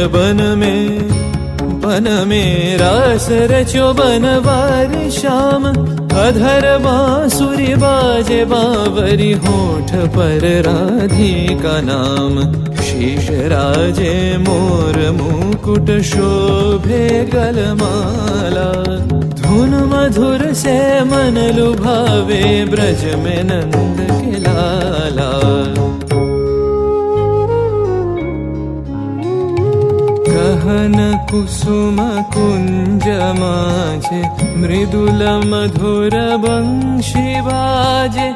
बन में रास रचो बनवारी श्याम। अधर बांसुरी बाजे बावरी होठ पर राधिका नाम। शीश राजे मोर मुकुट शोभे गलमाला। धुन मधुर से मन लुभावे ब्रज में नंद के लाला। गहन कुसुम कुंज माझे मृदुल मधुर बंशी बाजे।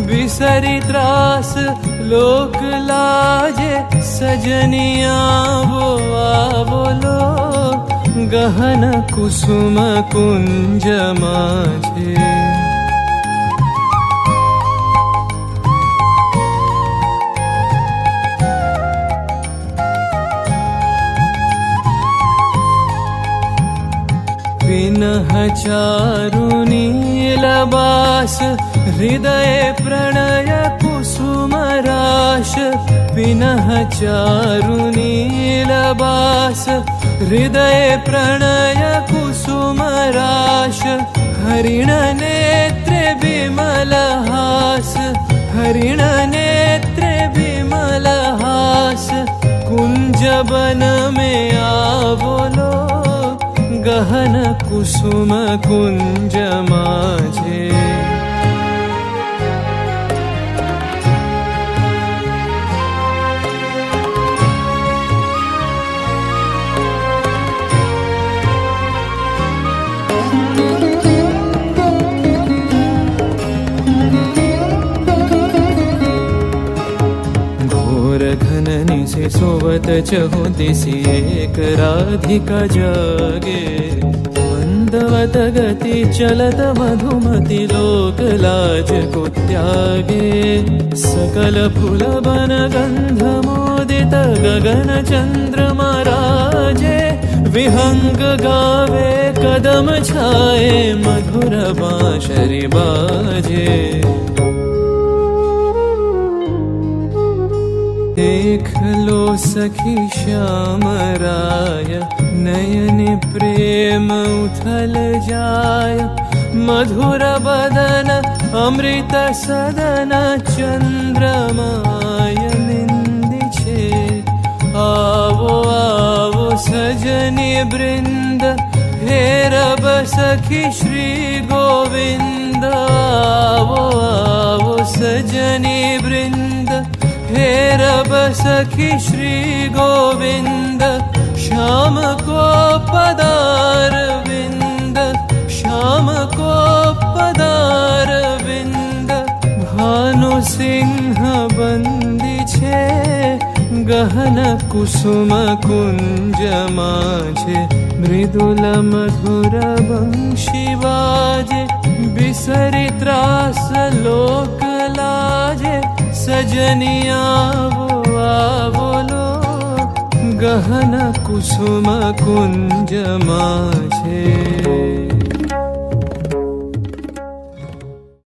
बिसरी त्रास लोक लाजे सजनिया वो आवोलो। गहन कुसुम कुंज माझे विनह चारु नीलबास। हृदय प्रणय कुसुम राश। विनह चारु नीलबास। हृदय प्रणय कुसुम राश। हरिण नेत्रे विमल हास। हरिण नेत्रे विमल हास। कुंज बन में आवोलो। गहन कुसुम कुंज माझे घोर घननी से सोवत चहु दिशि एक राधिका जागे। मंदवत गति चलत मधुमति लोक लाज को त्यागे। सकल फूल बन गंध मोदित गगन चंद्रमा राजे। विहंग गावे कदम छाए मधुर बांसुरी बाजे। देख लो सखी श्याम राय नयन प्रेम उथल जाय। मधुर बदन अमृत सदन चंद्रमाय निंदी छे। आवो आवो सजनी वृंद हे रब सखी श्री गोविंद। आवो आवो सजनी वृंद हे रब सखी श्री गोविंद। श्याम को पदार विंद। श्याम को पदार विंद। भानु सिंह बंदी छे गहन कुसुम कुंज माझे। मृदुल मधुर बंशी बाजे। बिसरी त्रास लोक लाजे सजनिया वो आवोलो। गहन कुसुम कुंज माझे।